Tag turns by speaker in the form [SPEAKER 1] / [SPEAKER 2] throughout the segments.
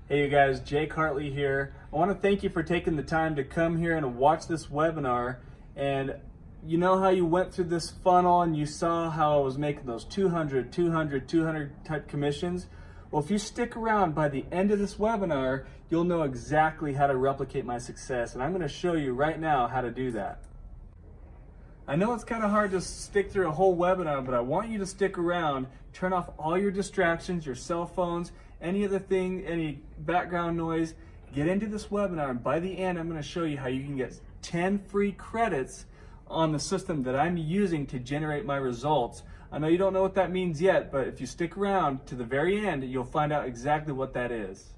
[SPEAKER 1] Hey you guys, Jake Hartley here. I want to thank you for taking the time to come here and watch this webinar. And you know how you went through this funnel and you saw how I was making those 200 type commissions? Well, if you stick around by the end of this webinar, you'll know exactly how to replicate my success. And I'm going to show you right now how to do that. I know it's kind of hard to stick through a whole webinar, but I want you to stick around, turn off all your distractions, your cell phones, any other thing, any background noise, get into this webinar, and by the end I'm going to show you how you can get 10 free credits on the system that I'm using to generate my results. I know you don't know what that means yet, but if you stick around to the very end, you'll find out exactly what that is.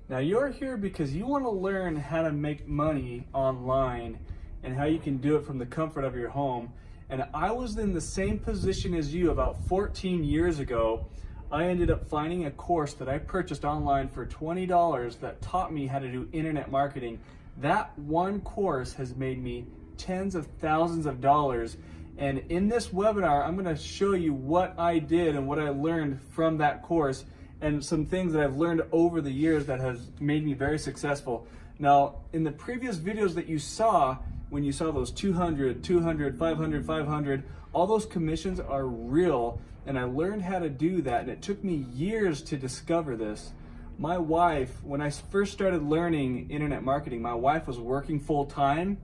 [SPEAKER 1] Now you're here because you want to learn how to make money online and how you can do it from the comfort of your home. And I was in the same position as you about 14 years ago. I ended up finding a course that I purchased online for $20 that taught me how to do internet marketing. That one course has made me tens of thousands of dollars. And in this webinar, I'm going to show you what I did and what I learned from that course and some things that I've learned over the years that has made me very successful. Now, in the previous videos that you saw, when you saw those 200, 500, all those commissions are real, and I learned how to do that, and it took me years to discover this. My wife, when I first started learning internet marketing, my wife was working full time,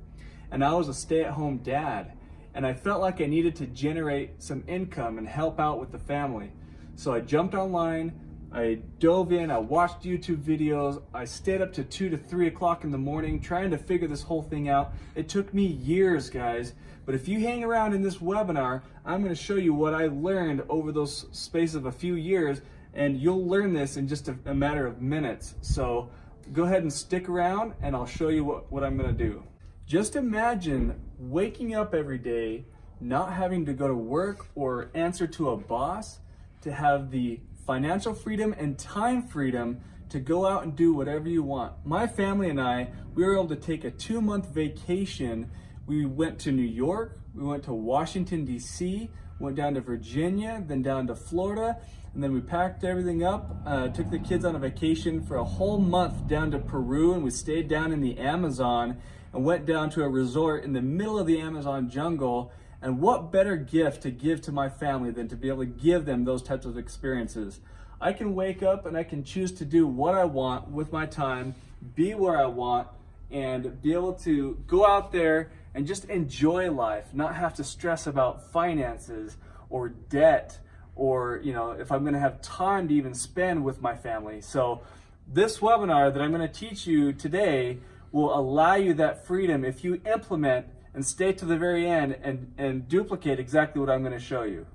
[SPEAKER 1] and I was a stay-at-home dad, and I felt like I needed to generate some income and help out with the family. So I jumped online, I dove in, I watched YouTube videos, I stayed up to 2 to 3 o'clock in the morning trying to figure this whole thing out. It took me years, guys, but if you hang around in this webinar, I'm going to show you what I learned over those space of a few years, and you'll learn this in just a matter of minutes. So go ahead and stick around and I'll show you what I'm going to do. Just imagine waking up every day, not having to go to work or answer to a boss, to have the financial freedom and time freedom to go out and do whatever you want. My family and I, we were able to take a 2-month vacation. We went to New York, we went to Washington, D.C., went down to Virginia, then down to Florida, and then we packed everything up, took the kids on a vacation for a whole month down to Peru, and we stayed down in the Amazon and went down to a resort in the middle of the Amazon jungle. And what better gift to give to my family than to be able to give them those types of experiences? I can wake up and I can choose to do what I want with my time, be where I want, and be able to go out there and just enjoy life, not have to stress about finances or debt or, if I'm going to have time to even spend with my family. So this webinar that I'm going to teach you today will allow you that freedom if you implement and stay to the very end and duplicate exactly what I'm going to show you.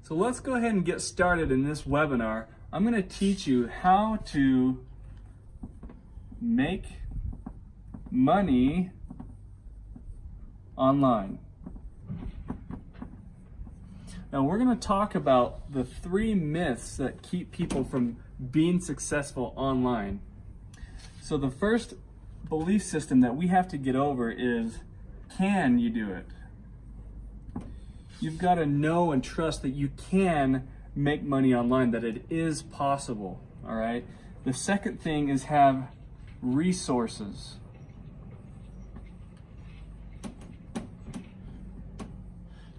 [SPEAKER 1] So let's go ahead and get started in this webinar. I'm going to teach you how to make money online. Now we're going to talk about the 3 myths that keep people from being successful online. So the first belief system that we have to get over is, can you do it? You've got to know and trust that you can make money online, that it is possible, all right? The second thing is have resources.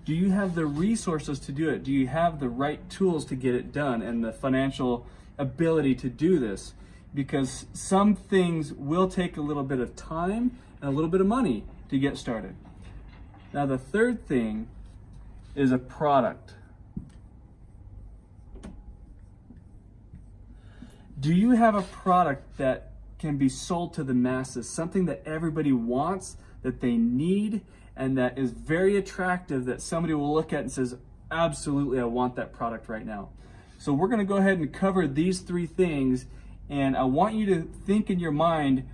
[SPEAKER 1] Do you have the resources to do it? Do you have the right tools to get it done and the financial ability to do this? Because some things will take a little bit of time and a little bit of money to get started. Now the third thing is a product. Do you have a product that can be sold to the masses, something that everybody wants, that they need, and that is very attractive, that somebody will look at and says, absolutely, I want that product right now. So we're going to go ahead and cover these 3 things, and I want you to think in your mind,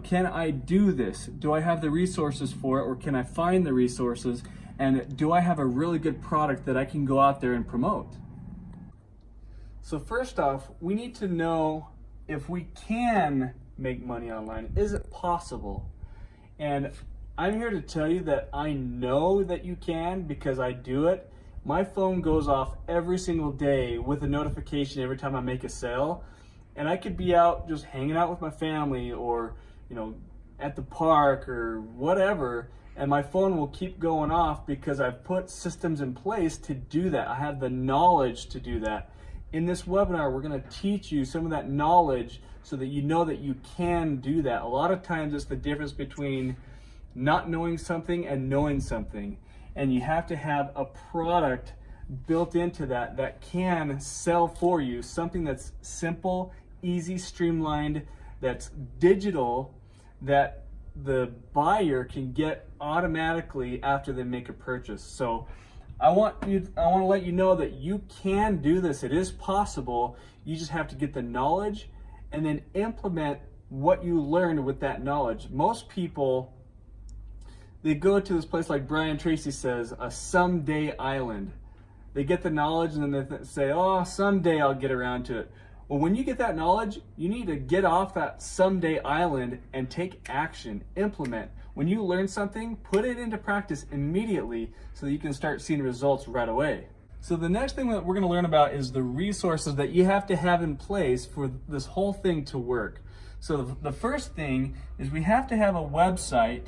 [SPEAKER 1] can I do this? Do I have the resources for it, or can I find the resources? And do I have a really good product that I can go out there and promote? So first off, we need to know if we can make money online. Is it possible? And I'm here to tell you that I know that you can because I do it. My phone goes off every single day with a notification every time I make a sale. and I could be out just hanging out with my family, or at the park or whatever, and my phone will keep going off because I've put systems in place to do that. I have the knowledge to do that. In this webinar, we're going to teach you some of that knowledge so that you know that you can do that. A lot of times it's the difference between not knowing something and knowing something. And you have to have a product built into that that can sell for you, something that's simple, easy, streamlined, that's digital, that the buyer can get automatically after they make a purchase. So I want to let you know that you can do this. It is possible. You just have to get the knowledge and then implement what you learned with that knowledge. Most people, they go to this place, like Brian Tracy says, a someday island. They get the knowledge and then they say, oh, someday I'll get around to it. Well, when you get that knowledge, you need to get off that someday island and take action, implement. When you learn something, put it into practice immediately so that you can start seeing results right away. So the next thing that we're going to learn about is the resources that you have to have in place for this whole thing to work. So the first thing is we have to have a website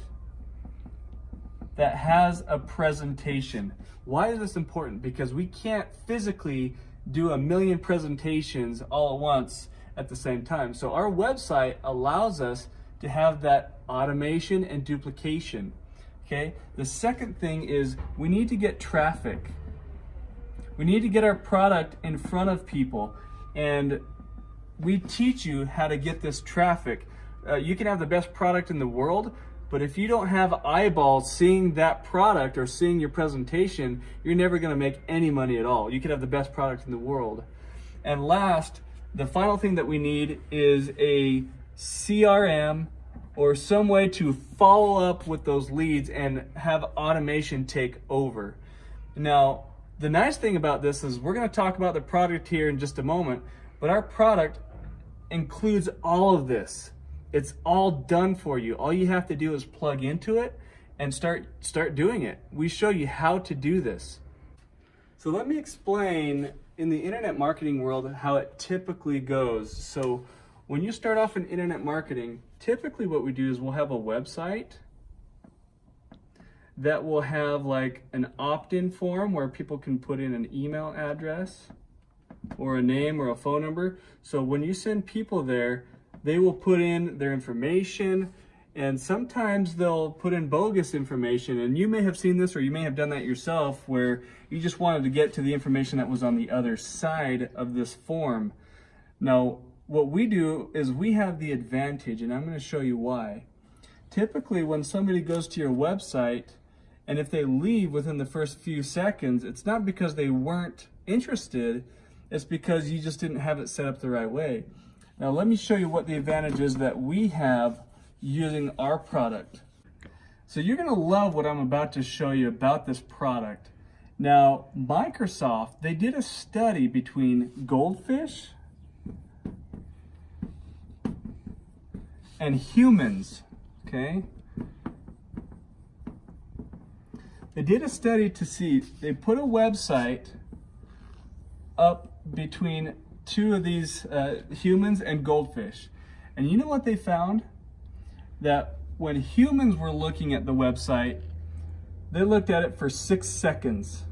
[SPEAKER 1] that has a presentation. Why is this important? Because we can't physically do a million presentations all at once at the same time. So our website allows us to have that automation and duplication. Okay. The second thing is we need to get traffic. We need to get our product in front of people, and we teach you how to get this traffic. You can have the best product in the world, but if you don't have eyeballs seeing that product or seeing your presentation, you're never going to make any money at all. You could have the best product in the world. And last, the final thing that we need is a CRM or some way to follow up with those leads and have automation take over. Now, the nice thing about this is we're going to talk about the product here in just a moment, but our product includes all of this. It's all done for you. All you have to do is plug into it and start doing it. We show you how to do this. So let me explain in the internet marketing world how it typically goes. So when you start off in internet marketing, typically what we do is we'll have a website that will have like an opt-in form where people can put in an email address or a name or a phone number. So when you send people there, they will put in their information, and sometimes they'll put in bogus information. And you may have seen this, or you may have done that yourself, where you just wanted to get to the information that was on the other side of this form. Now, what we do is we have the advantage, and I'm going to show you why. Typically, when somebody goes to your website, and if they leave within the first few seconds, it's not because they weren't interested, it's because you just didn't have it set up the right way. Now let me show you what the advantage is that we have using our product. So you're going to love what I'm about to show you about this product. Now, Microsoft, they did a study between goldfish and humans, okay? They did a study to see, they put a website up between two of these humans and goldfish. And you know what they found? That when humans were looking at the website, they looked at it for 6 seconds.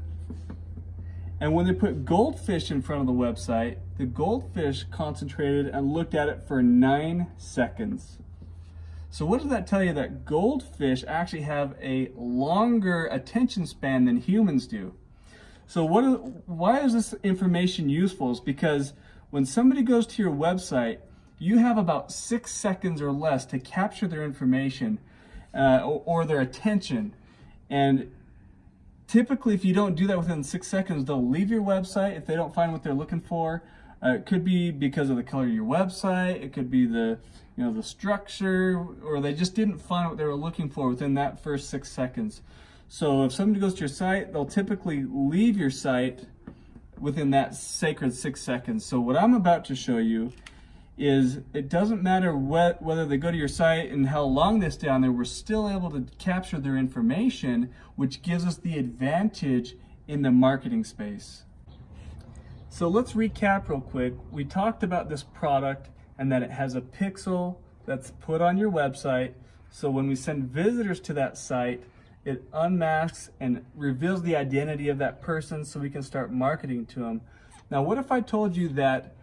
[SPEAKER 1] And when they put goldfish in front of the website, the goldfish concentrated and looked at it for 9 seconds. So what does that tell you? That goldfish actually have a longer attention span than humans do. So why is this information useful? Is because when somebody goes to your website, you have about 6 seconds or less to capture their information or their attention. And typically, if you don't do that within 6 seconds, they'll leave your website if they don't find what they're looking for. It could be because of the color of your website. It could be the structure, or they just didn't find what they were looking for within that first 6 seconds. So if somebody goes to your site, they'll typically leave your site within that sacred 6 seconds. So what I'm about to show you is it doesn't matter whether they go to your site and how long they stay on there, we're still able to capture their information, which gives us the advantage in the marketing space. So let's recap real quick. We talked about this product and that it has a pixel that's put on your website. So when we send visitors to that site, it unmasks and reveals the identity of that person so we can start marketing to them. Now, what if I told you that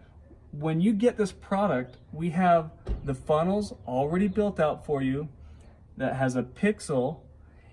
[SPEAKER 1] when you get this product, we have the funnels already built out for you that has a pixel,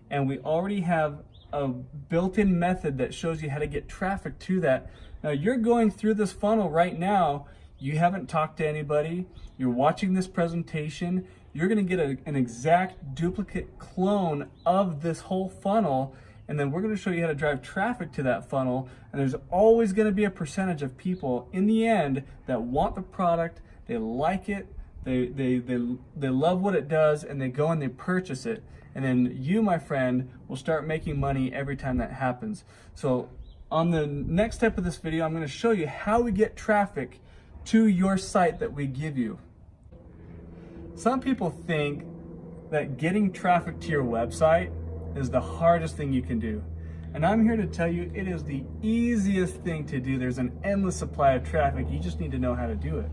[SPEAKER 1] and we already have a built-in method that shows you how to get traffic to that. Now you're going through this funnel right now, you haven't talked to anybody, you're watching this presentation, you're gonna get an exact duplicate clone of this whole funnel, and then we're gonna show you how to drive traffic to that funnel, and there's always gonna be a percentage of people in the end that want the product, they like it, they love what it does, and they go and they purchase it. And then you, my friend, will start making money every time that happens. So on the next step of this video, I'm gonna show you how we get traffic to your site that we give you. Some people think that getting traffic to your website is the hardest thing you can do. And I'm here to tell you it is the easiest thing to do. There's an endless supply of traffic. You just need to know how to do it.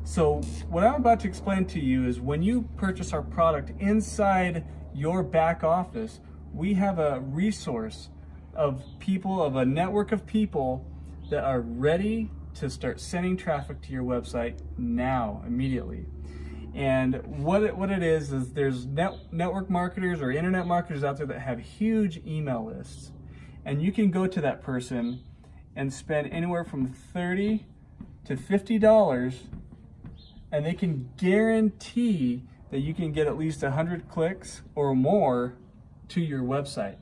[SPEAKER 1] So what I'm about to explain to you is when you purchase our product inside your back office, we have a resource of people, of a network of people that are ready to start sending traffic to your website now, immediately. And what it is there's network marketers or internet marketers out there that have huge email lists. And you can go to that person and spend anywhere from $30 to $50, and they can guarantee that you can get at least 100 clicks or more to your website.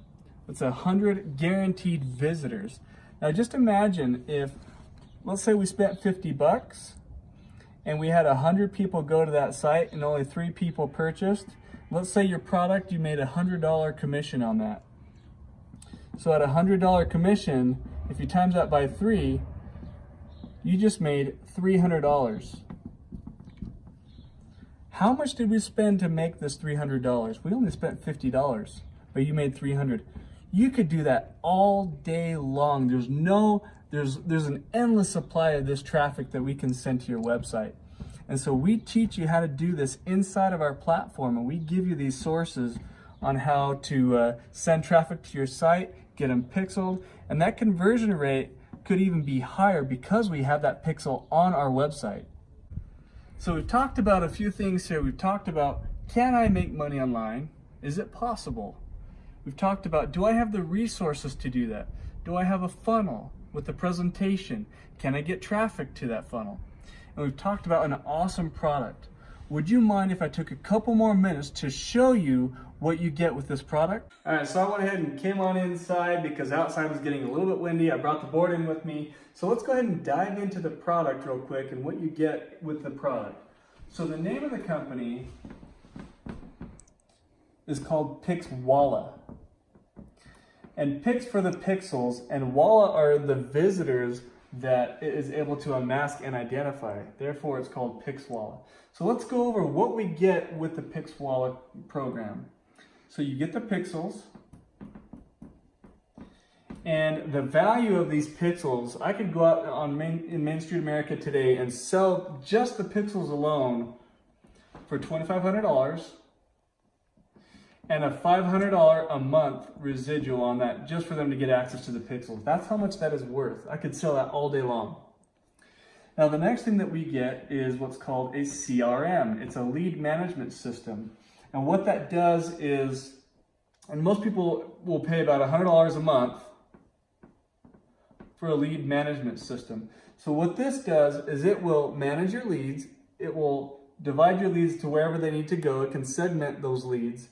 [SPEAKER 1] It's 100 guaranteed visitors. Now just imagine if, let's say we spent $50 and we had 100 people go to that site and only 3 people purchased. Let's say your product, you made $100 commission on that. So at $100 commission, if you times that by 3, you just made $300. How much did we spend to make this $300? We only spent $50, but you made $300. You could do that all day long. There's an endless supply of this traffic that we can send to your website. And so we teach you how to do this inside of our platform, and we give you these sources on how to send traffic to your site, get them pixeled, and that conversion rate could even be higher because we have that pixel on our website. So we've talked about a few things here. We've talked about, can I make money online? Is it possible? We've talked about, do I have the resources to do that? Do I have a funnel with the presentation? Can I get traffic to that funnel? And we've talked about an awesome product. Would you mind if I took a couple more minutes to show you what you get with this product? All right, so I went ahead and came on inside because outside was getting a little bit windy. I brought the board in with me. So let's go ahead and dive into the product real quick and what you get with the product. So the name of the company is called Pixwalla. And Pix for the pixels, and Walla are the visitors that it is able to unmask and identify. Therefore, it's called Pixwalla. So let's go over what we get with the Pixwalla program. So you get the pixels, and the value of these pixels, I could go out in Main Street America today and sell just the pixels alone for $2,500 and a $500 a month residual on that just for them to get access to the pixels. That's how much that is worth. I could sell that all day long. Now the next thing that we get is what's called a CRM. It's a lead management system. And what that does is, and most people will pay about $100 a month for a lead management system. So what this does is it will manage your leads. It will divide your leads to wherever they need to go. It can segment those leads.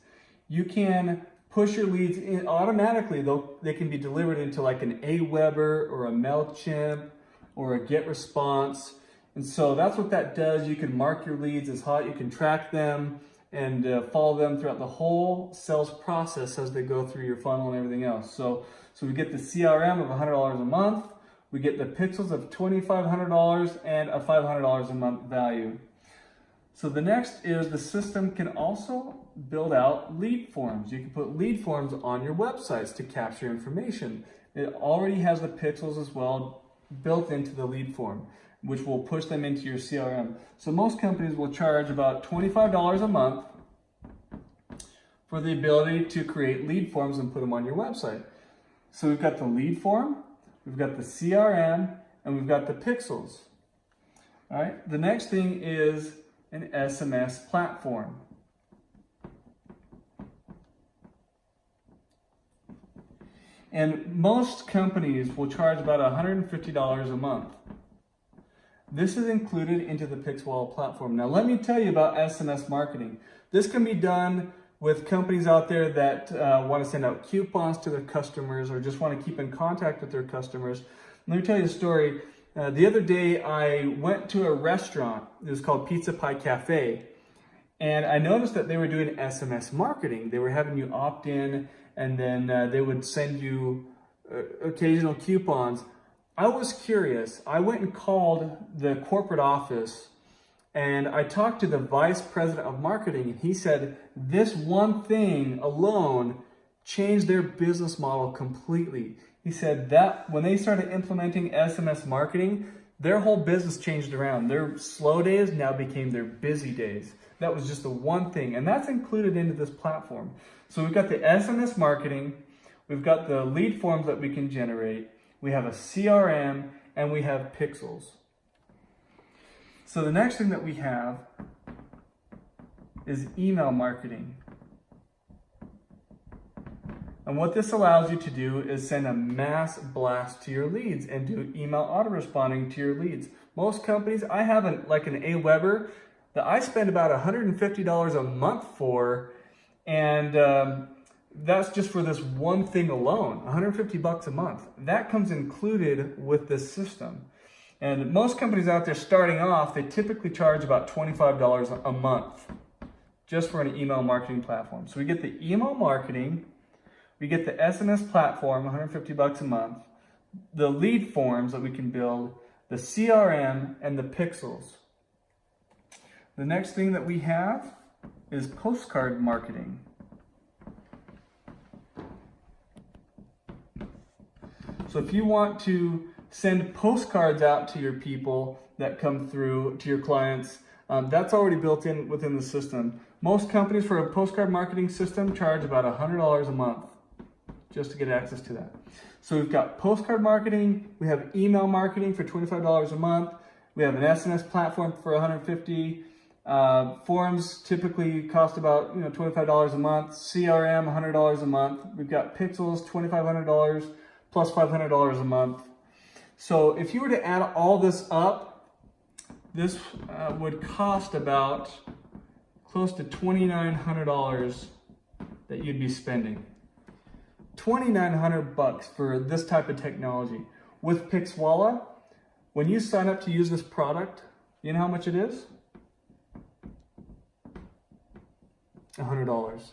[SPEAKER 1] You can push your leads in automatically, though they can be delivered into like an Aweber or a MailChimp or a GetResponse. And so that's what that does. You can mark your leads as hot. You can track them and follow them throughout the whole sales process as they go through your funnel and everything else. So we get the CRM of $100 a month. We get the pixels of $2,500 and a $500 a month value. So the next is the system can also build out lead forms. You can put lead forms on your websites to capture information. It already has the pixels as well. built into the lead form, which will push them into your CRM. So most companies will charge about $25 a month for the ability to create lead forms and put them on your website. So we've got the lead form, we've got the CRM, and we've got the pixels. All right, the next thing is an SMS platform. And most companies will charge about $150 a month. This is included into the Pixwalla platform. Now let me tell you about SMS marketing. This can be done with companies out there that want to send out coupons to their customers or just want to keep in contact with their customers. Let me tell you a story. The other day I went to a restaurant. It was called Pizza Pie Cafe. And I noticed that they were doing SMS marketing. They were having you opt in, and then they would send you occasional coupons. I was curious. I went and called the corporate office, and I talked to the vice president of marketing, and he said this one thing alone changed their business model completely. He said that when they started implementing SMS marketing, their whole business changed around. Their slow days now became their busy days. That was just the one thing, and that's included into this platform. So we've got the SMS marketing, we've got the lead forms that we can generate, we have a CRM, and we have pixels. So the next thing that we have is email marketing. And what this allows you to do is send a mass blast to your leads and do email auto-responding to your leads. Most companies, I have an AWeber that I spend about $150 a month for, and that's just for this one thing alone, 150 bucks a month. That comes included with this system. And most companies out there starting off, they typically charge about $25 a month just for an email marketing platform. So we get the email marketing, we get the SMS platform, 150 bucks a month, the lead forms that we can build, the CRM, and the pixels. The next thing that we have is postcard marketing. So if you want to send postcards out to your people that come through, to your clients, that's already built in within the system. Most companies for a postcard marketing system charge about $100 a month just to get access to that. So we've got postcard marketing, we have email marketing for $25 a month, we have an SMS platform for $150. Forms typically cost about $25 a month, CRM $100 a month. We've got pixels $2,500 plus $500 a month. So if you were to add all this up, this would cost about close to $2,900 that you'd be spending. $2,900 for this type of technology. With Pixwalla, when you sign up to use this product, you know how much it is? $100.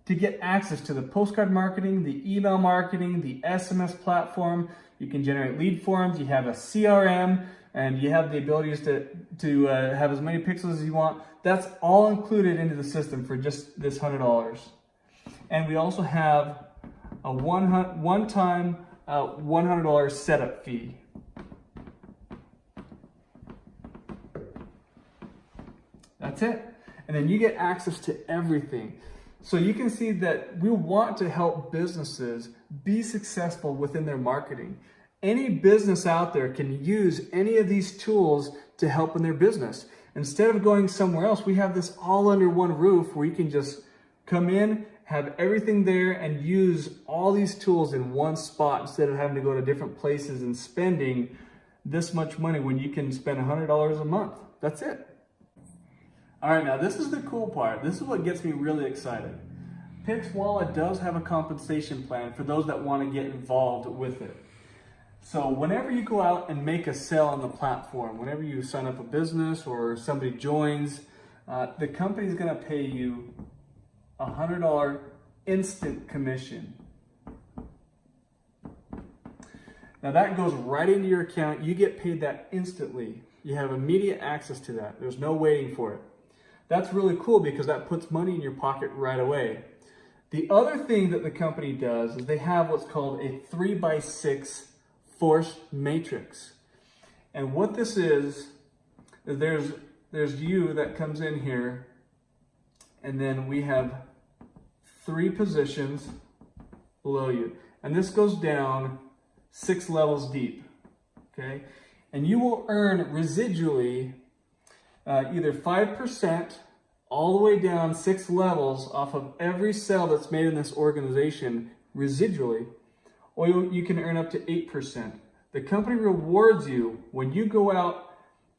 [SPEAKER 1] To get access to the postcard marketing, the email marketing, the SMS platform, you can generate lead forms, you have a CRM, and you have the abilities to have as many pixels as you want. That's all included into the system for just this $100. And we also have a one-time $100 setup fee. That's it. And then you get access to everything. So you can see that we want to help businesses be successful within their marketing. Any business out there can use any of these tools to help in their business. Instead of going somewhere else, we have this all under one roof where you can just come in, have everything there, and use all these tools in one spot instead of having to go to different places and spending this much money when you can spend $100 a month. That's it. All right, now this is the cool part. This is what gets me really excited. Pixwalla does have a compensation plan for those that want to get involved with it. So whenever you go out and make a sale on the platform, whenever you sign up a business or somebody joins, the company's going to pay you a $100 instant commission. Now that goes right into your account. You get paid that instantly. You have immediate access to that. There's no waiting for it. That's really cool because that puts money in your pocket right away. The other thing that the company does is they have what's called a 3x6 force matrix. And what this is there's you that comes in here, and then we have 3 positions below you. And this goes down 6 levels deep, okay? And you will earn residually either 5% all the way down 6 levels off of every sale that's made in this organization residually, or you can earn up to 8%. The company rewards you when you go out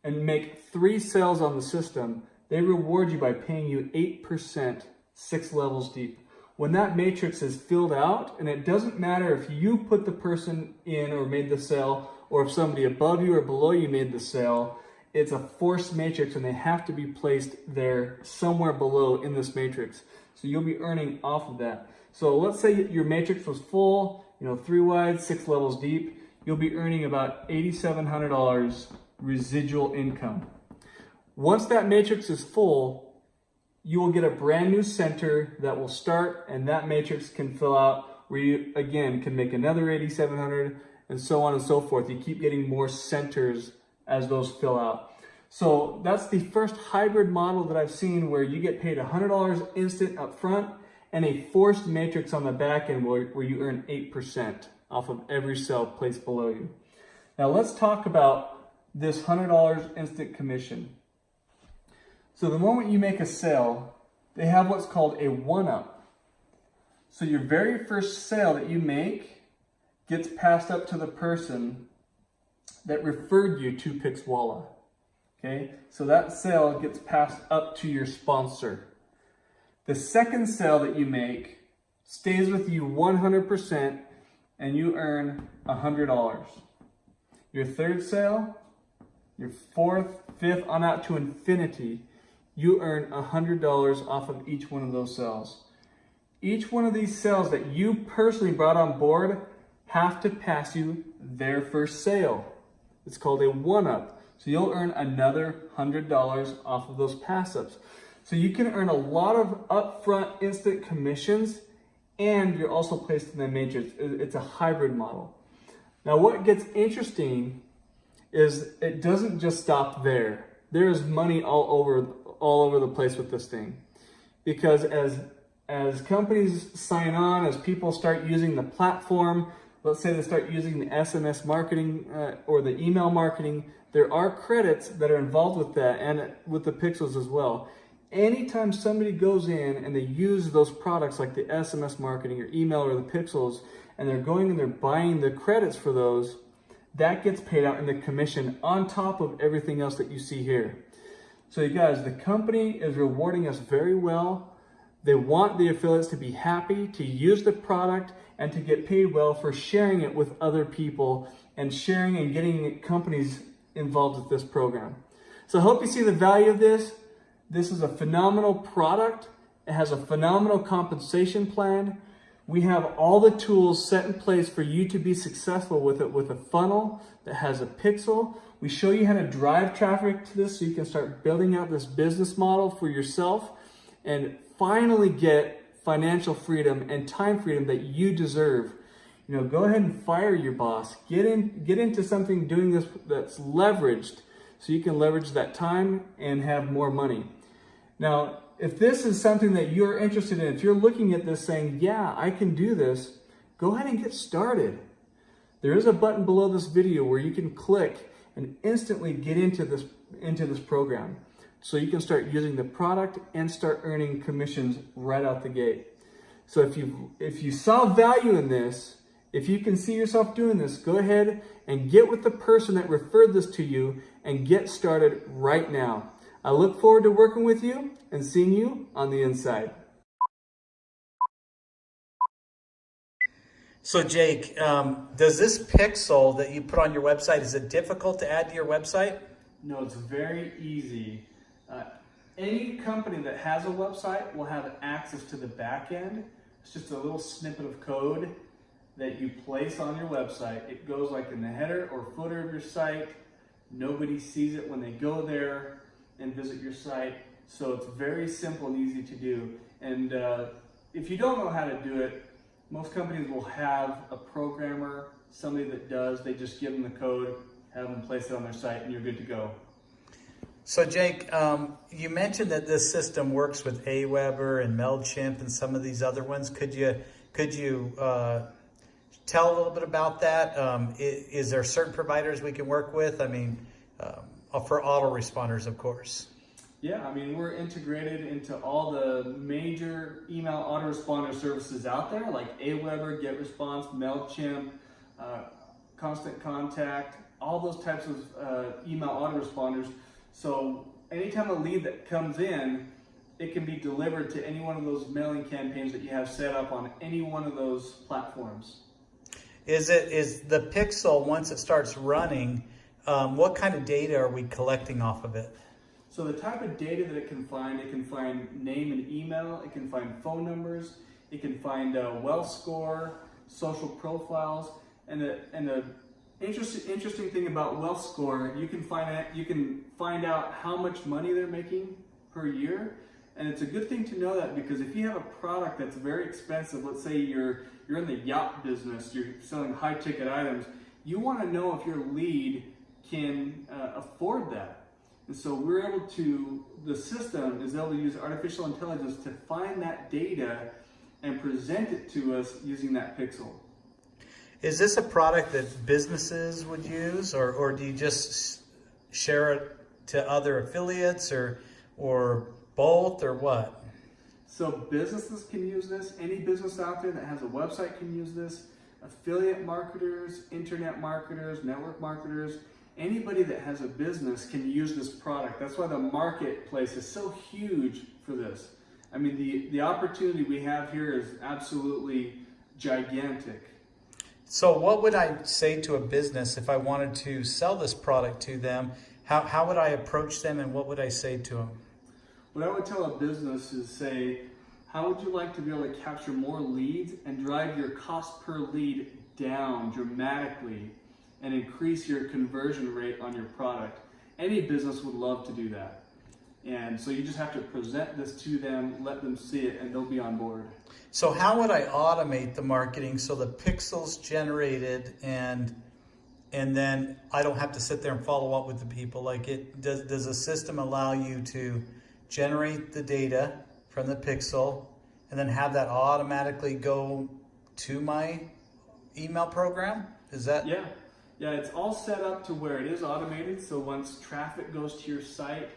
[SPEAKER 1] and make 3 sales on the system. They reward you by paying you 8% 6 levels deep. When that matrix is filled out, and it doesn't matter if you put the person in or made the sale, or if somebody above you or below you made the sale, it's a forced matrix and they have to be placed there somewhere below in this matrix. So you'll be earning off of that. So let's say your matrix was full, 3 wide, 6 levels deep, you'll be earning about $8,700 residual income. Once that matrix is full, you will get a brand new center that will start, and that matrix can fill out where you, again, can make another 8,700 and so on and so forth. You keep getting more centers as those fill out. So that's the first hybrid model that I've seen where you get paid $100 instant up front and a forced matrix on the back end where you earn 8% off of every sale placed below you. Now let's talk about this $100 instant commission. So the moment you make a sale, they have what's called a 1-up. So your very first sale that you make gets passed up to the person that referred you to Pixwalla. Okay, so that sale gets passed up to your sponsor. The second sale that you make stays with you 100% and you earn $100. Your third sale, your fourth, fifth, on out to infinity, you earn $100 off of each one of those sales. Each one of these sales that you personally brought on board have to pass you their first sale. It's called a 1-up. So you'll earn another $100 off of those pass-ups. So you can earn a lot of upfront instant commissions, and you're also placed in the matrix. It's a hybrid model. Now what gets interesting is it doesn't just stop there. There is money all over the place with this thing, because as companies sign on, as people start using the platform, let's say they start using the SMS marketing or the email marketing, there are credits that are involved with that and with the pixels as well. Anytime somebody goes in and they use those products like the SMS marketing or email or the pixels, and they're going and they're buying the credits for those, that gets paid out in the commission on top of everything else that you see here. So you guys, the company is rewarding us very well. They want the affiliates to be happy, to use the product, and to get paid well for sharing it with other people and sharing and getting companies involved with this program. So I hope you see the value of this. This is a phenomenal product. It has a phenomenal compensation plan. We have all the tools set in place for you to be successful with it, with a funnel that has a pixel. We show you how to drive traffic to this so you can start building out this business model for yourself and finally get financial freedom and time freedom that you deserve. Go ahead and fire your boss. Get into something doing this that's leveraged so you can leverage that time and have more money. Now, if this is something that you're interested in, if you're looking at this saying, yeah, I can do this, go ahead and get started. There is a button below this video where you can click and instantly get into this program. So you can start using the product and start earning commissions right out the gate. So if you saw value in this, if you can see yourself doing this, go ahead and get with the person that referred this to you and get started right now. I look forward to working with you and seeing you on the inside.
[SPEAKER 2] So Jake, does this pixel that you put on your website, is it difficult to add to your website?
[SPEAKER 1] No, it's very easy. Any company that has a website will have access to the back end. It's just a little snippet of code that you place on your website. It goes like in the header or footer of your site. Nobody sees it when they go there and visit your site. So it's very simple and easy to do. And if you don't know how to do it, most companies will have a programmer somebody that does. They just give them the code, have them place it on their site, and you're good to go.
[SPEAKER 2] So Jake, you mentioned that this system works with Aweber and MailChimp and some of these other ones. Could you tell a little bit about that? Is there certain providers we can work with? I mean, for autoresponders, of course.
[SPEAKER 1] Yeah, I mean, we're integrated into all the major email autoresponder services out there, like Aweber, GetResponse, MailChimp, Constant Contact, all those types of email autoresponders. So anytime a lead that comes in, it can be delivered to any one of those mailing campaigns that you have set up on any one of those platforms.
[SPEAKER 2] Is the Pixel, once it starts running, what kind of data are we collecting off of it?
[SPEAKER 1] So the type of data that it can find name and email, it can find phone numbers, it can find well score, social profiles, and the interesting thing about well score, you can find out how much money they're making per year. And it's a good thing to know that, because if you have a product that's very expensive, let's say you're in the yacht business, you're selling high ticket items, you want to know if your lead can afford that. And so the system is able to use artificial intelligence to find that data and present it to us using that pixel.
[SPEAKER 2] Is this a product that businesses would use, or do you just share it to other affiliates, or both, or what?
[SPEAKER 1] So businesses can use this. Any business out there that has a website can use this. Affiliate marketers, internet marketers, network marketers, anybody that has a business can use this product. That's why the marketplace is so huge for this. I mean, the opportunity we have here is absolutely gigantic.
[SPEAKER 2] So what would I say to a business if I wanted to sell this product to them? How would I approach them, and what would I say to them?
[SPEAKER 1] What I would tell a business is say, how would you like to be able to capture more leads and drive your cost per lead down dramatically and increase your conversion rate on your product? Any business would love to do that. And so you just have to present this to them, let them see it, and they'll be on board.
[SPEAKER 2] So how would I automate the marketing so the pixel's generated and then I don't have to sit there and follow up with the people? Like, does the system allow you to generate the data from the pixel and then have that automatically go to my email program? Is that?
[SPEAKER 1] Yeah, it's all set up to where it is automated. So once traffic goes to your site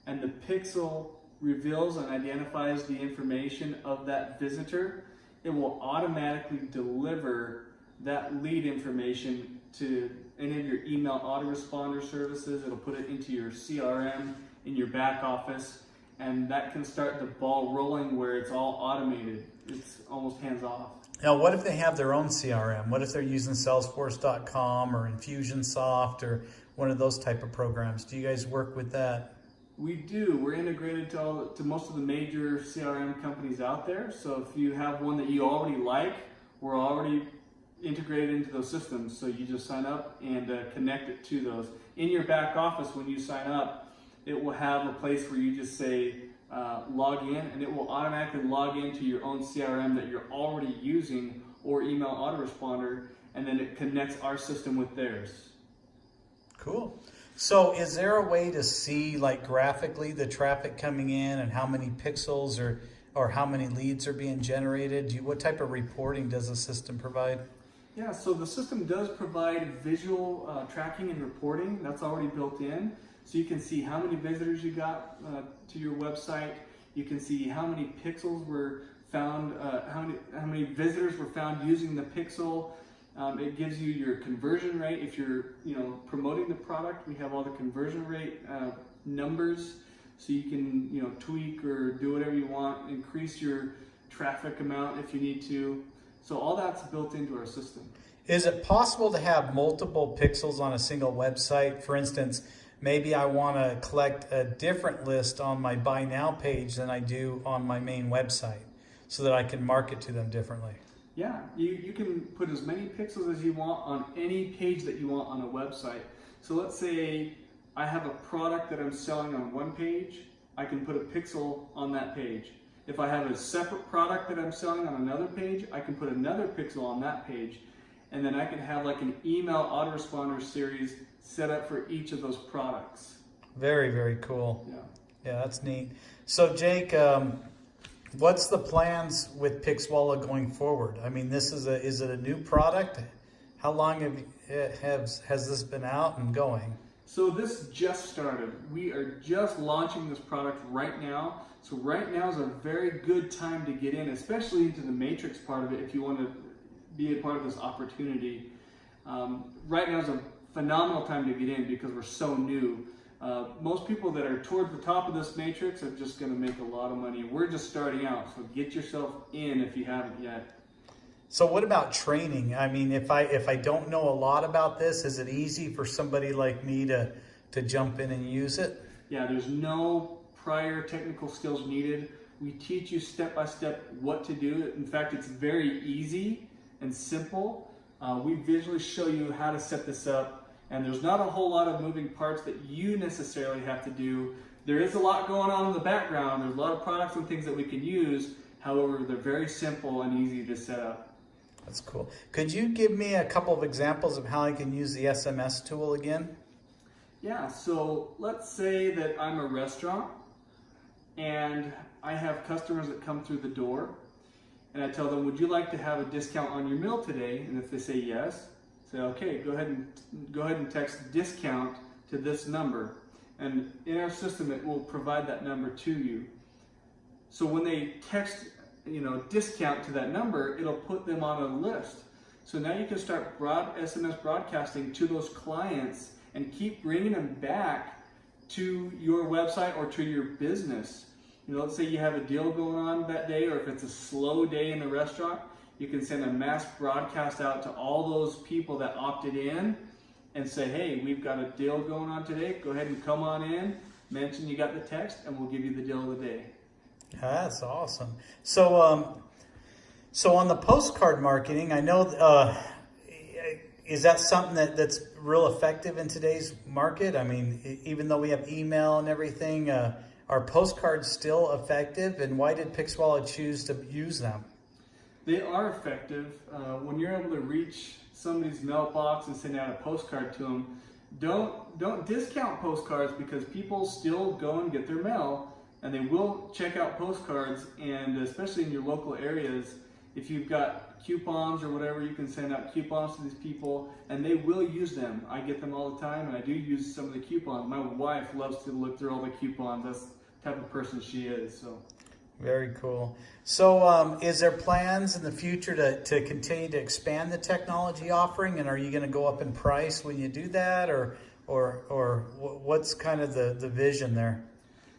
[SPEAKER 1] and the pixel reveals and identifies the information of that visitor, it will automatically deliver that lead information to any of your email autoresponder services. It'll put it into your CRM in your back office, and that can start the ball rolling where it's all automated. It's almost hands-off.
[SPEAKER 2] Now, what if they have their own CRM? What if they're using Salesforce.com or Infusionsoft or one of those type of programs? Do you guys work with that?
[SPEAKER 1] We do. We're integrated to most of the major CRM companies out there. So if you have one that you already like, we're already integrated into those systems. So you just sign up and connect it to those. In your back office, when you sign up, it will have a place where you just say log in, and it will automatically log into your own CRM that you're already using, or email autoresponder, and then it connects our system with theirs.
[SPEAKER 2] Cool. So is there a way to see, like, graphically the traffic coming in and how many pixels or how many leads are being generated? What type of reporting does the system provide?
[SPEAKER 1] Yeah, so the system does provide visual tracking and reporting. That's already built in. So you can see how many visitors you got to your website. You can see how many pixels were found, how many visitors were found using the pixel. It gives you your conversion rate. If you're promoting the product, we have all the conversion rate numbers, so you can tweak or do whatever you want, increase your traffic amount if you need to. So all that's built into our system.
[SPEAKER 2] Is it possible to have multiple pixels on a single website? For instance, maybe I want to collect a different list on my Buy Now page than I do on my main website, so that I can market to them differently.
[SPEAKER 1] Yeah, you can put as many pixels as you want on any page that you want on a website. So let's say I have a product that I'm selling on one page, I can put a pixel on that page. If I have a separate product that I'm selling on another page, I can put another pixel on that page. and then I can have like an email autoresponder series set up for each of those products.
[SPEAKER 2] Very, very cool.
[SPEAKER 1] Yeah.
[SPEAKER 2] Yeah, that's neat. So Jake, what's the plans with Pixwalla going forward? I mean, is it a new product? How long has this been out and going?
[SPEAKER 1] So this just started. We are just launching this product right now. So right now is a very good time to get in, especially into the matrix part of it if you want to be a part of this opportunity. Right now is a phenomenal time to get in because we're so new. Most people that are towards the top of this matrix are just going to make a lot of money. We're just starting out, so get yourself in if you haven't yet.
[SPEAKER 2] So what about training? I mean, if I don't know a lot about this, is it easy for somebody like me to jump in and use it?
[SPEAKER 1] Yeah, there's no prior technical skills needed. We teach you step by step what to do. In fact, it's very easy and simple. We visually show you how to set this up, and there's not a whole lot of moving parts that you necessarily have to do. There is a lot going on in the background. There's a lot of products and things that we can use. However, they're very simple and easy to set up.
[SPEAKER 2] That's cool. Could you give me a couple of examples of how I can use the SMS tool again?
[SPEAKER 1] Yeah, so let's say that I'm a restaurant and I have customers that come through the door, and I tell them, would you like to have a discount on your meal today? And if they say yes, say, okay, go ahead and text discount to this number. And in our system, it will provide that number to you. So when they text, discount to that number, it'll put them on a list. So now you can start SMS broadcasting to those clients and keep bringing them back to your website or to your business. Let's say you have a deal going on that day, or if it's a slow day in the restaurant, you can send a mass broadcast out to all those people that opted in and say, hey, we've got a deal going on today. Go ahead and come on in, mention you got the text, and we'll give you the deal of the day.
[SPEAKER 2] That's awesome. So, so on the postcard marketing, I know, is that something that's real effective in today's market? I mean, even though we have email and everything, are postcards still effective? And why did Pixwalla choose to use them?
[SPEAKER 1] They are effective. When you're able to reach somebody's mailbox and send out a postcard to them, don't discount postcards, because people still go and get their mail, and they will check out postcards. And especially in your local areas, if you've got coupons or whatever, you can send out coupons to these people, and they will use them. I get them all the time, and I do use some of the coupons. My wife loves to look through all the coupons. That's the type of person she is. So.
[SPEAKER 2] Very cool. So is there plans in the future to continue to expand the technology offering, and are you going to go up in price when you do that, or what's kind of the vision there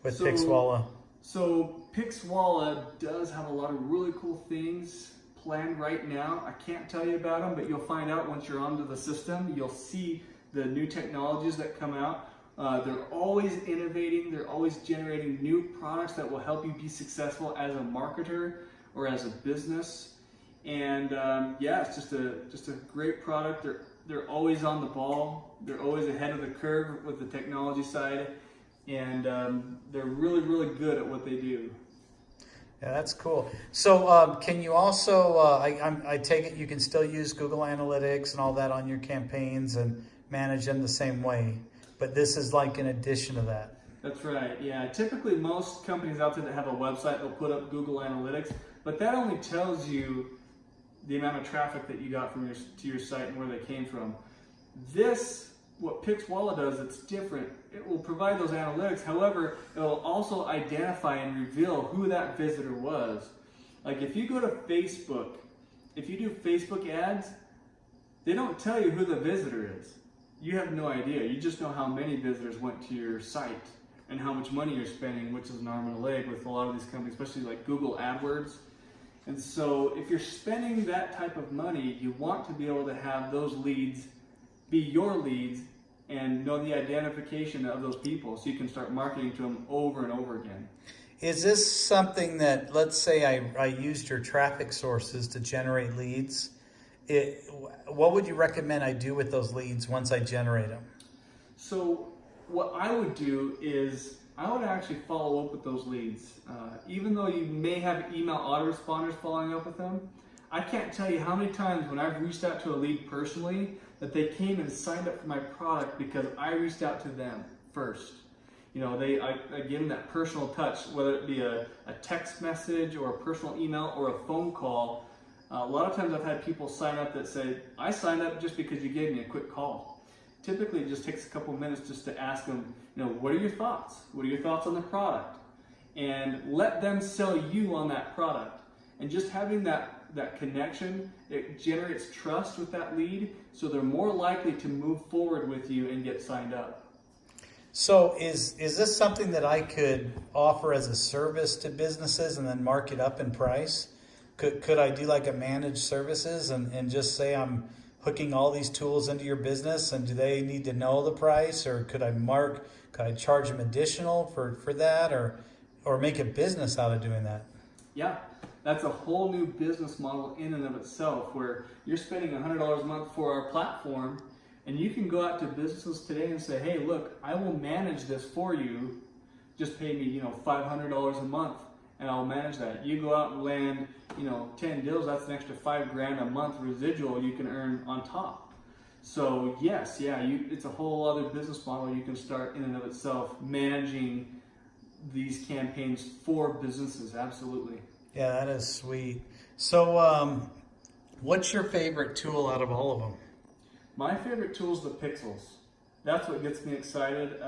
[SPEAKER 2] with Pixwalla?
[SPEAKER 1] So Pixwalla does have a lot of really cool things planned right now. I can't tell you about them, but you'll find out once you're onto the system. You'll see the new technologies that come out. They're always innovating. They're always generating new products that will help you be successful as a marketer or as a business. And yeah, it's just a great product. They're always on the ball. They're always ahead of the curve with the technology side, and they're really, really good at what they do.
[SPEAKER 2] Yeah, that's cool. So can you also, I take it you can still use Google Analytics and all that on your campaigns and manage them the same way, but this is like in addition to that.
[SPEAKER 1] That's right, yeah. Typically most companies out there that have a website, they'll put up Google Analytics, but that only tells you the amount of traffic that you got from to your site and where they came from. What Pixwalla does, it's different. It will provide those analytics. However, it will also identify and reveal who that visitor was. Like if you go to Facebook, if you do Facebook ads, they don't tell you who the visitor is. You have no idea. You just know how many visitors went to your site and how much money you're spending, which is an arm and a leg with a lot of these companies, especially like Google AdWords. And so if you're spending that type of money, you want to be able to have those leads be your leads and know the identification of those people, so you can start marketing to them over and over again.
[SPEAKER 2] Is this something that, let's say I used your traffic sources to generate leads, what would you recommend I do with those leads once I generate them?
[SPEAKER 1] So what I would do is I would actually follow up with those leads. Even though you may have email autoresponders following up with them, I can't tell you how many times when I've reached out to a lead personally that they came and signed up for my product because I reached out to them first. You know, I give them that personal touch, whether it be a text message or a personal email or a phone call. A lot of times I've had people sign up that say, I signed up just because you gave me a quick call. Typically it just takes a couple minutes just to ask them, you know, what are your thoughts? What are your thoughts on the product? And let them sell you on that product. And just having that connection, it generates trust with that lead, so they're more likely to move forward with you and get signed up.
[SPEAKER 2] So is this something that I could offer as a service to businesses and then mark it up in price? Could I do like a managed services and just say I'm hooking all these tools into your business, and do they need to know the price, or could I charge them additional for that, or make a business out of doing that?
[SPEAKER 1] Yeah, that's a whole new business model in and of itself, where you're spending $100 a month for our platform, and you can go out to businesses today and say, hey, look, I will manage this for you. Just pay me, $500 a month, and I'll manage that. You go out and land, 10 deals, that's an extra $5,000 a month residual you can earn on top. So yes, it's a whole other business model you can start in and of itself, managing these campaigns for businesses. Absolutely.
[SPEAKER 2] Yeah, that is sweet. So what's your favorite tool out of all of them?
[SPEAKER 1] My favorite tool is the Pixels. That's what gets me excited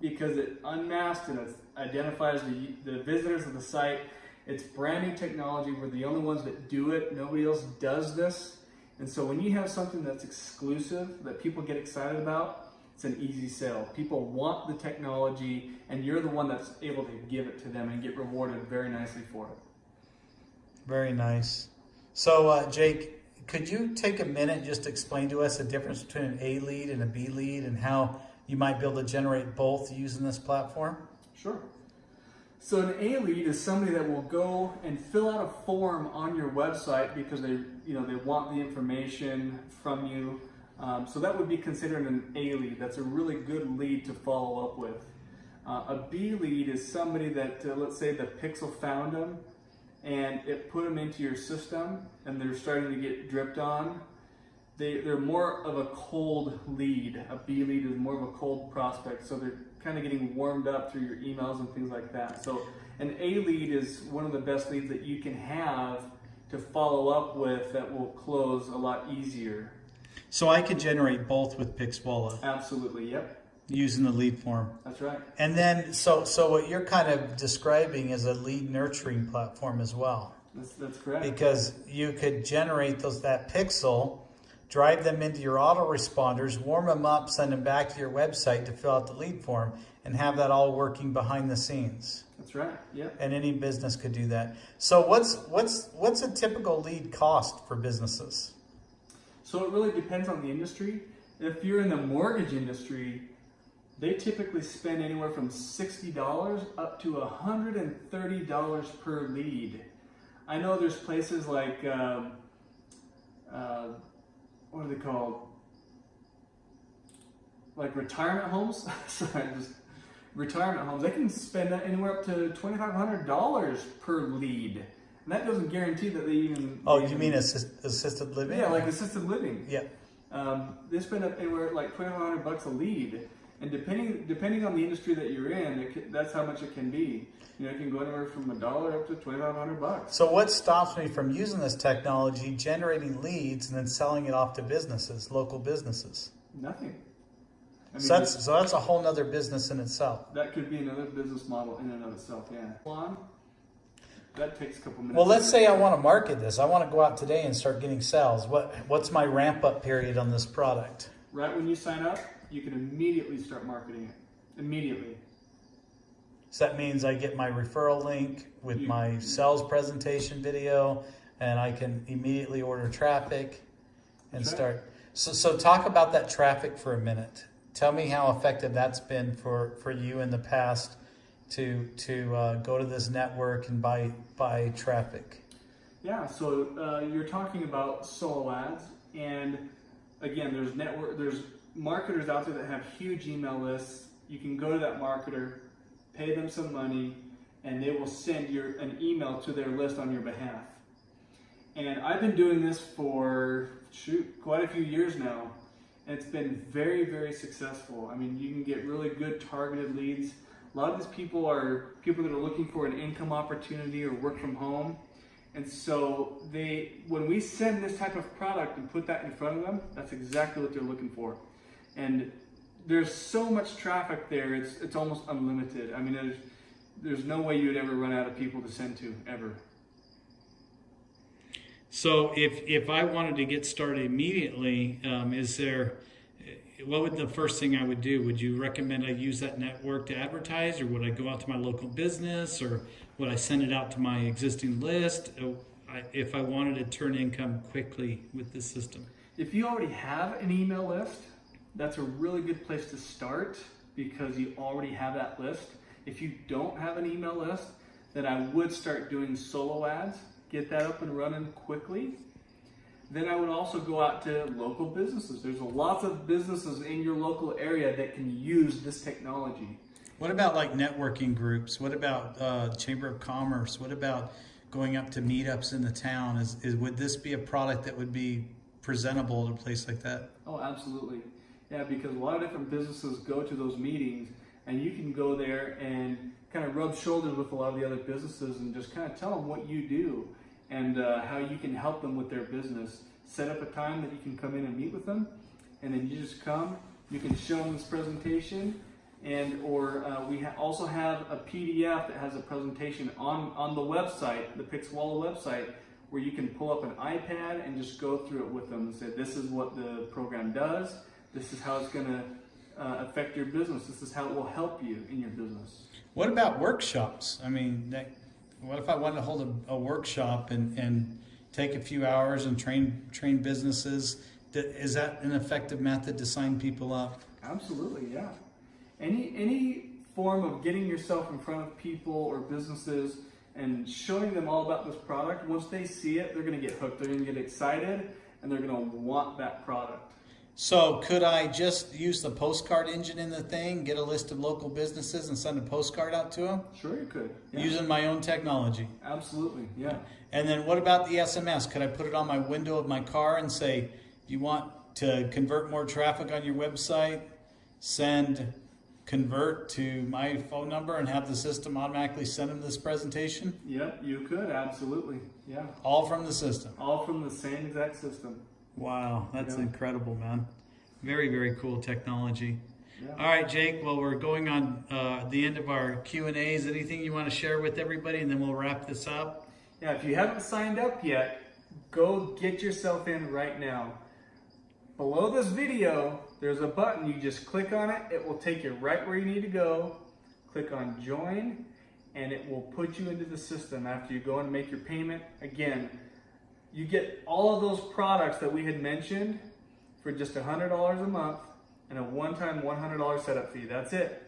[SPEAKER 1] because it unmasks and it identifies the visitors of the site. It's brand new technology. We're the only ones that do it. Nobody else does this. And so when you have something that's exclusive that people get excited about, it's an easy sale. People want the technology, and you're the one that's able to give it to them and get rewarded very nicely for it.
[SPEAKER 2] Very nice. So Jake, could you take a minute just to explain to us the difference between an A lead and a B lead and how you might be able to generate both using this platform?
[SPEAKER 1] Sure. So an A lead is somebody that will go and fill out a form on your website because they want the information from you. So that would be considered an A lead. That's a really good lead to follow up with. A B lead is somebody that, let's say the Pixel found them and it put them into your system and they're starting to get dripped on. They're more of a cold lead. A B lead is more of a cold prospect. So they're kind of getting warmed up through your emails and things like that. So an A lead is one of the best leads that you can have to follow up with that will close a lot easier.
[SPEAKER 2] So I could generate both with Pixwola.
[SPEAKER 1] Absolutely, yep.
[SPEAKER 2] Using the lead form.
[SPEAKER 1] That's right.
[SPEAKER 2] And then, so what you're kind of describing is a lead nurturing platform as well.
[SPEAKER 1] That's correct.
[SPEAKER 2] Because you could generate that pixel, drive them into your autoresponders, warm them up, send them back to your website to fill out the lead form, and have that all working behind the scenes.
[SPEAKER 1] That's right. Yep.
[SPEAKER 2] And any business could do that. So what's a typical lead cost for businesses?
[SPEAKER 1] So it really depends on the industry. If you're in the mortgage industry, they typically spend anywhere from $60 up to $130 per lead. I know there's places like, what are they called? Like retirement homes? Retirement homes. They can spend anywhere up to $2,500 per lead. And that doesn't guarantee that they even...
[SPEAKER 2] Oh, you mean assisted living?
[SPEAKER 1] Yeah, like assisted living.
[SPEAKER 2] Yeah.
[SPEAKER 1] They spend up anywhere like $2,500 a lead. And depending on the industry that you're in, that's how much it can be. It can go anywhere from $1 up to $2,500.
[SPEAKER 2] So what stops me from using this technology, generating leads, and then selling it off to businesses, local businesses?
[SPEAKER 1] Nothing.
[SPEAKER 2] So that's a whole nother business in itself.
[SPEAKER 1] That could be another business model in and of itself, yeah. That takes a couple minutes.
[SPEAKER 2] Well, let's say I want to market this. I want to go out today and start getting sales. What's my ramp up period on this product?
[SPEAKER 1] Right when you sign up, you can immediately start marketing it. Immediately.
[SPEAKER 2] So that means I get my referral link with my sales presentation video, and I can immediately order traffic and start. So talk about that traffic for a minute. Tell me how effective that's been for you in the past to go to this network and buy traffic.
[SPEAKER 1] Yeah, so you're talking about solo ads, and again, there's marketers out there that have huge email lists. You can go to that marketer, pay them some money, and they will send an email to their list on your behalf. And I've been doing this for, quite a few years now. And it's been very, very successful. I mean, you can get really good targeted leads. A lot of these people are people that are looking for an income opportunity or work from home. And so when we send this type of product and put that in front of them, that's exactly what they're looking for. And there's so much traffic there, it's almost unlimited. I mean, there's no way you'd ever run out of people to send to, ever.
[SPEAKER 3] So if I wanted to get started immediately, what would the first thing I would do? Would you recommend I use that network to advertise, or would I go out to my local business, or would I send it out to my existing list if I wanted to turn income quickly with this system?
[SPEAKER 1] If you already have an email list, that's a really good place to start because you already have that list. If you don't have an email list, then I would start doing solo ads, get that up and running quickly. Then I would also go out to local businesses. There's lots of businesses in your local area that can use this technology.
[SPEAKER 2] What about like networking groups? What about Chamber of Commerce? What about going up to meetups in the town? Would this be a product that would be presentable to a place like that?
[SPEAKER 1] Oh, absolutely. Yeah, because a lot of different businesses go to those meetings, and you can go there and kind of rub shoulders with a lot of the other businesses and just kind of tell them what you do and how you can help them with their business. Set up a time that you can come in and meet with them, and then you just come, you can show them this presentation, or we also have a PDF that has a presentation on the website, the Pixwalla website, where you can pull up an iPad and just go through it with them and say, this is what the program does, this is how it's going to affect your business, this is how it will help you in your business.
[SPEAKER 2] What about workshops? I mean, what if I wanted to hold a workshop and take a few hours and train businesses? Is that an effective method to sign people up?
[SPEAKER 1] Absolutely, yeah. Any form of getting yourself in front of people or businesses and showing them all about this product, once they see it, they're going to get hooked. They're going to get excited, and they're going to want that product.
[SPEAKER 2] So could I just use the postcard engine in the thing, get a list of local businesses and send a postcard out to them?
[SPEAKER 1] Sure you could. Yeah.
[SPEAKER 2] Using my own technology?
[SPEAKER 1] Absolutely, yeah.
[SPEAKER 2] And then what about the SMS? Could I put it on my window of my car and say, you want to convert more traffic on your website? Convert to my phone number and have the system automatically send them this presentation?
[SPEAKER 1] Yep, you could, absolutely, yeah.
[SPEAKER 2] All from the system?
[SPEAKER 1] All from the same exact system.
[SPEAKER 3] Wow, that's incredible, man. Very, very cool technology.
[SPEAKER 1] Yeah.
[SPEAKER 3] All right, Jake, well, we're going on the end of our Q&As. Anything you want to share with everybody, and then we'll wrap this up?
[SPEAKER 1] Yeah, if you haven't signed up yet, go get yourself in right now. Below this video, there's a button. You just click on it. It will take you right where you need to go. Click on join, and it will put you into the system after you go and make your payment. Again, you get all of those products that we had mentioned for just $100 a month and a one-time $100 setup fee. That's it.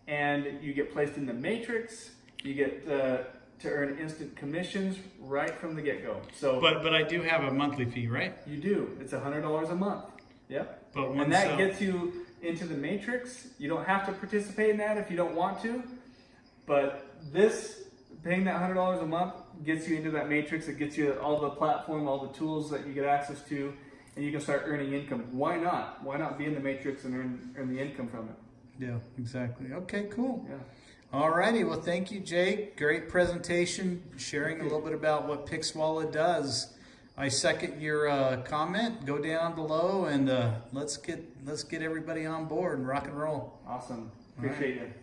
[SPEAKER 1] And you get placed in the matrix. You get to earn instant commissions right from the get-go. So,
[SPEAKER 3] but I do have a monthly fee, right?
[SPEAKER 1] You do. It's $100 a month. Yep.
[SPEAKER 3] But
[SPEAKER 1] and that gets you into the matrix. You don't have to participate in that if you don't want to. But this, paying that $100 a month, gets you into that matrix. It gets you all the platform, all the tools that you get access to, and you can start earning income. Why not? Why not be in the matrix and earn the income from it?
[SPEAKER 2] Yeah, exactly. Okay, cool.
[SPEAKER 1] Yeah.
[SPEAKER 2] All righty. Well, thank you, Jake. Great presentation, sharing a little bit about what Pixwalla does. I second your comment. Go down below and let's get everybody on board and rock and roll.
[SPEAKER 1] Awesome. Appreciate you.